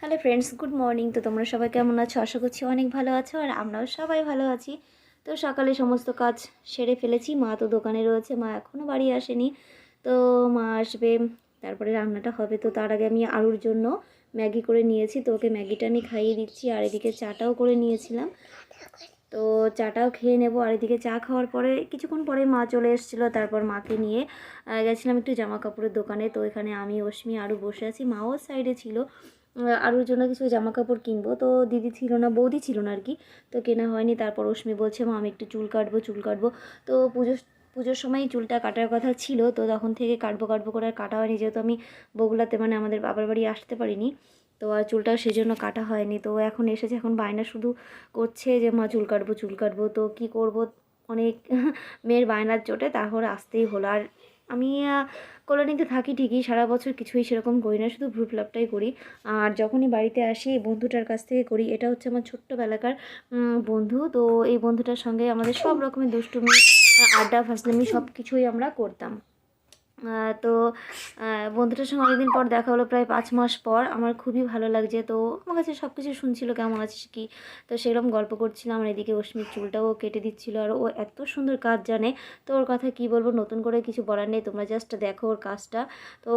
Hello friends, good morning. তো তোমরা সবাই কেমন আছো? আশা করছি অনেক ভালো আছো, আর আমরাও সবাই ভালো আছি। তো সকালে সমস্ত কাজ সেরে ফেলেছি। মা তো দোকানে রয়েছে, মা এখনও বাড়ি আসেনি। তো মা আসবে, তারপরে রান্নাটা হবে। তো তার আগে আমি আরুর জন্য ম্যাগি করে নিয়েছি, তো ওকে ম্যাগিটা আমি খাইয়ে দিচ্ছি। আর এদিকে চাটাও করে নিয়েছিলাম, তো চাটাও খেয়ে নেব। আর এদিকে চা খাওয়ার পরে কিছুক্ষণ পরে মা চলে এসেছিলো। তারপর মাকে নিয়ে গেছিলাম একটু জামা কাপড়ের দোকানে। তো এখানে আমি, অশ্মি, আরু বসে আছি, মাও সাইডে ছিল। আরুর জন্য কিছু জামা কাপড় কিনবো, তো দিদি ছিল না, বৌদি ছিল না আর কি, তো কেনা হয়নি। তারপর অশ্মি বলছে, মা আমি একটু চুল কাটবো। তো পুজোর সময় চুলটা কাটার কথা ছিল, তো তখন থেকে কাটবো করে আর কাটা হয়নি, যেহেতু আমি বগুলাতে মানে আমাদের বাবার বাড়ি আসতে পারিনি। তো আর চুলটাও সেজন্য কাটা হয়নি। তো এখন এসেছে, এখন বায়না শুধু করছে যে মা চুল কাটবো। তো কি করব, অনেক মেয়ের বায়নার চোটে তারপরে আসতেই হলো। আর আমি কলোনিতে থাকি ঠিকই, সারা বছর কিছুই সেরকম করি না, শুধু ভ্রু প্লাকটাই করি। আর যখনই বাড়িতে আসি এই বন্ধুটার কাছ থেকে করি। এটা হচ্ছে আমার ছোট্টবেলাকার বন্ধু। তো এই বন্ধুটার সঙ্গে আমাদের সব রকমের দুষ্টুমি, আড্ডা, ফাজলামি সব কিছুই আমরা করতাম। তো বন্ধুটার সঙ্গে অনেকদিন পর দেখা হলো, প্রায় 5 মাস পর। আমার খুবই ভালো লাগছে। তো আমার কাছে সব কিছু শুনছিল, কেমন আছিস কি, তো সেরকম গল্প করছিলাম। আর এদিকে অশ্মির চুলটাও কেটে দিচ্ছিলো, আর ও এত সুন্দর কাজ জানে, তো ওর কথা কি বলবো, নতুন করে কিছু বলার নেই, তোমরা জাস্ট দেখো ওর কাজটা। তো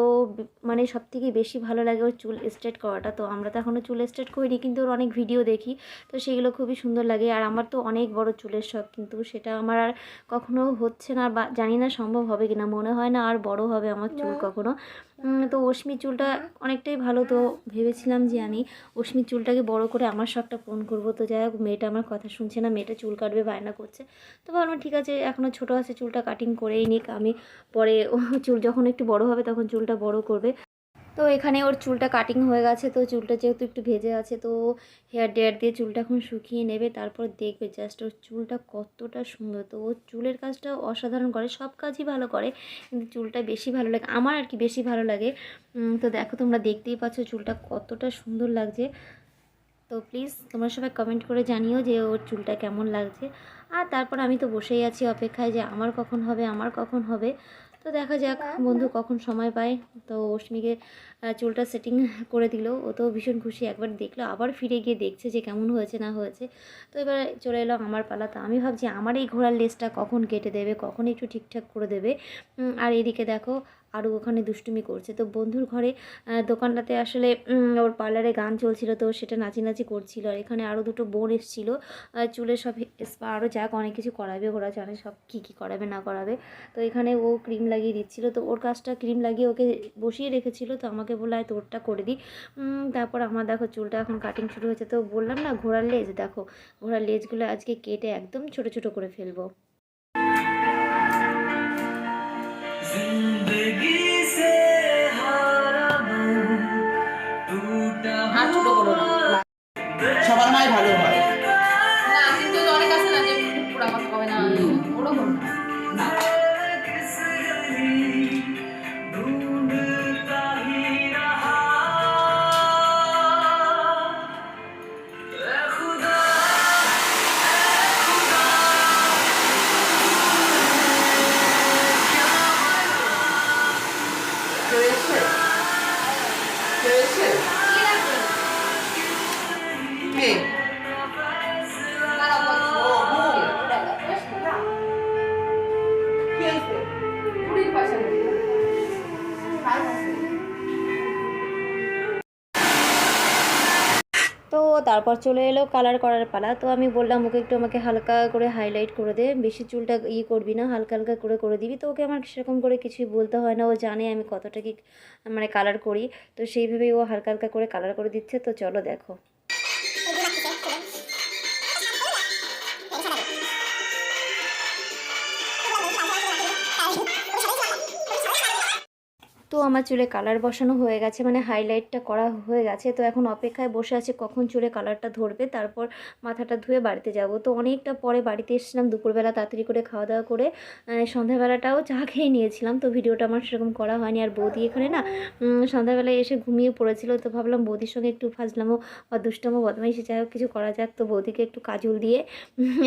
মানে সব থেকে বেশি ভালো লাগে ওর চুল স্ট্রেট করাটা। তো আমরা তো এখনও চুল স্ট্রেট করিনি, কিন্তু ওর অনেক ভিডিও দেখি, তো সেগুলো খুবই সুন্দর লাগে। আর আমার তো অনেক বড় চুলের শখ, কিন্তু সেটা আমার আর কখনো হচ্ছে না, বা জানি না সম্ভব হবে কিনা, মনে হয় না আর বড় হবে আমার চুল কখনো। তো অশ্মির চুলটা অনেকটাই ভালো, তো ভেবেছিলাম যে আমি অশ্মির চুলটাকে বড় করে আমার শখটা পূরণ করবো। তো যাই হোক, মেয়েটা আমার কথা শুনছে না, মেয়েটা চুল কাটবে বায়না করছে। তো ভাবলাম ঠিক আছে, এখনও ছোটো আছে, চুলটা কাটিং করেই নিক, আমি পরে ও চুল যখন একটু বড় হবে তখন চুলটা বড় করবে। তো এখানে ওর চুলটা কাটিং হয়ে গেছে, তো চুলটা যেহেতু একটু ভেজে আছে, তো হেয়ার ড্রায়ার দিয়ে চুলটা এখন শুকিয়ে নেবে, তারপর দেখবে জাস্ট ওর চুলটা কতটা সুন্দর। তো ওর চুলের কাজটা অসাধারণ করে, সব কাজই ভালো করে, কিন্তু চুলটা বেশি ভালো লাগে আমার আর কি, বেশি ভালো লাগে। তো দেখো, তোমরা দেখতেই পাচ্ছ চুলটা কতটা সুন্দর লাগছে। তো প্লিজ তোমরা সবাই কমেন্ট করে জানিও যে ওর চুলটা কেমন লাগছে। আর তারপর আমি তো বসেই আছি অপেক্ষায় যে আমার কখন হবে। তো দেখা যাক বন্ধু কখন সময় পায়। তো অশ্মিকে চুলটা সেটিং করে দিল, ও তো ভীষণ খুশি, একবার দেখলো আবার ফিরে গিয়ে দেখছে যে কেমন হয়েছে না হয়েছে। তো এবার চলে এলো আমার পালা। তো আমি ভাবছি আমার এই ঘোড়ার লেজটা কখন কেটে দেবে, কখন একটু ঠিকঠাক করে দেবে। আর এদিকে দেখো আরও ওখানে দুষ্টুমি করছে। তো বন্ধুর ঘরে দোকানটাতে আসলে ওর পার্লারে গান চলছিল, তো সেটা নাচি করছিল। আর এখানে আরও দুটো বোন এসেছিলো, চুলের সব স্পা আরও যাক অনেক কিছু করাবে, ওরা জানে সব কী করাবে না করাবে। তো এখানে ও ক্রিম লাগিয়ে দিচ্ছিলো, তো ওর কাজটা ক্রিম লাগিয়ে ওকে বসিয়ে রেখেছিল। তো আমাকে বললো আয় তোরটা করে দিই। তারপর আমার দেখো চুলটা এখন কাটিং শুরু হয়েছে। তো বললাম না ঘোড়ার লেজ, দেখো ঘোড়ার লেজগুলো আজকে কেটে একদম ছোট ছোট করে ফেলবো। সবার মাই ভালো হয় না, কিন্তু অনেক আছে না যে পুরা কথা কবে না, ওরকম না। তো তারপর চলে এলো কালার করার পালা। তো আমি বললাম ওকে একটু আমাকে হালকা করে হাইলাইট করে দে, বেশি চুলটা করবি না, হালকা হালকা করে দিবি। তো ওকে আমার সেরকম করে কিছুই বলতে হয় না, ও জানে আমি কতটা কি মানে কালার করি। তো সেইভাবেই ও হালকা হালকা করে কালার করে দিচ্ছে। তো চলো দেখো। তো আমার চুলে কালার বসানো হয়ে গেছে, মানে হাইলাইটটা করা হয়ে গেছে। তো এখন অপেক্ষায় বসে আছে কখন চুলে কালারটা ধরবে, তারপর মাথাটা ধুয়ে বাড়িতে যাব। তো অনেকটা পরে বাড়িতে এসেছিলাম, দুপুরবেলা তাড়াতাড়ি করে খাওয়া দাওয়া করে সন্ধ্যাবেলাটাও চা খেয়ে নিয়েছিলাম। তো ভিডিওটা আমার সেরকম করা হয়নি। আর বৌদি এখানে না সন্ধ্যাবেলায় এসে ঘুমিয়ে পড়েছিল। তো ভাবলাম বৌদির সঙ্গে একটু ফাজলামো বা দুষ্টমো বদমাইশি যাই হোক কিছু করা যাক। তো বৌদিকে একটু কাজল দিয়ে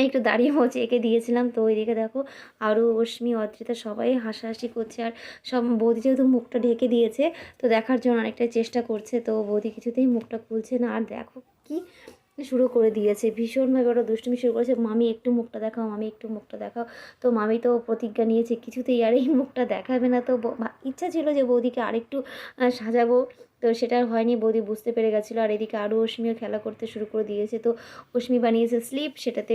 একটু দাঁড়িয়ে মোচে এঁকে দিয়েছিলাম। তো ওইদিকে দেখো আরও অশ্মি, অদ্রিতা সবাই হাসাহাসি করছে। আর সব বৌদি যেহেতু মুখটা ঢেকে দিয়েছে, তো দেখার জন্য অনেকটাই চেষ্টা করছে। তো বৌদি কিছুতেই মুখটা খুলছে না। আর দেখো কি শুরু করে দিয়েছে, ভীষণভাবে ওরা দুষ্টুমি শুরু করেছে, মামি একটু মুখটা দেখাও, মামি একটু মুখটা দেখাও। তো মামি তো প্রতিজ্ঞা নিয়েছে কিছুতেই আর এই মুখটা দেখাবে না। তো ইচ্ছা ছিল যে বৌদিকে আরেকটু সাজাবো, তো সেটা আর হয়নি। বৌদি বুঝতে পেরে গেছিলো। আর এদিকে আরও অশ্মিও খেলা করতে শুরু করে দিয়েছে। তো অশ্মি বানিয়েছে স্লিপ, সেটাতে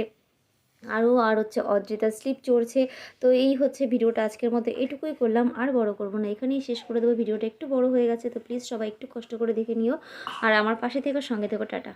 আর হচ্ছে অদ্রিতা স্লিপ চড়ছে। তো এই হচ্ছে ভিডিওটা আজকের মতো এটুকুই করলাম, আর বড় করব না, এখানেই শেষ করে দেবো। ভিডিওটা একটু বড় হয়ে গেছে, তো প্লিজ সবাই একটু কষ্ট করে দেখে নিও। আর আমার পাশে থেকো, সঙ্গে থেকো, টাটা।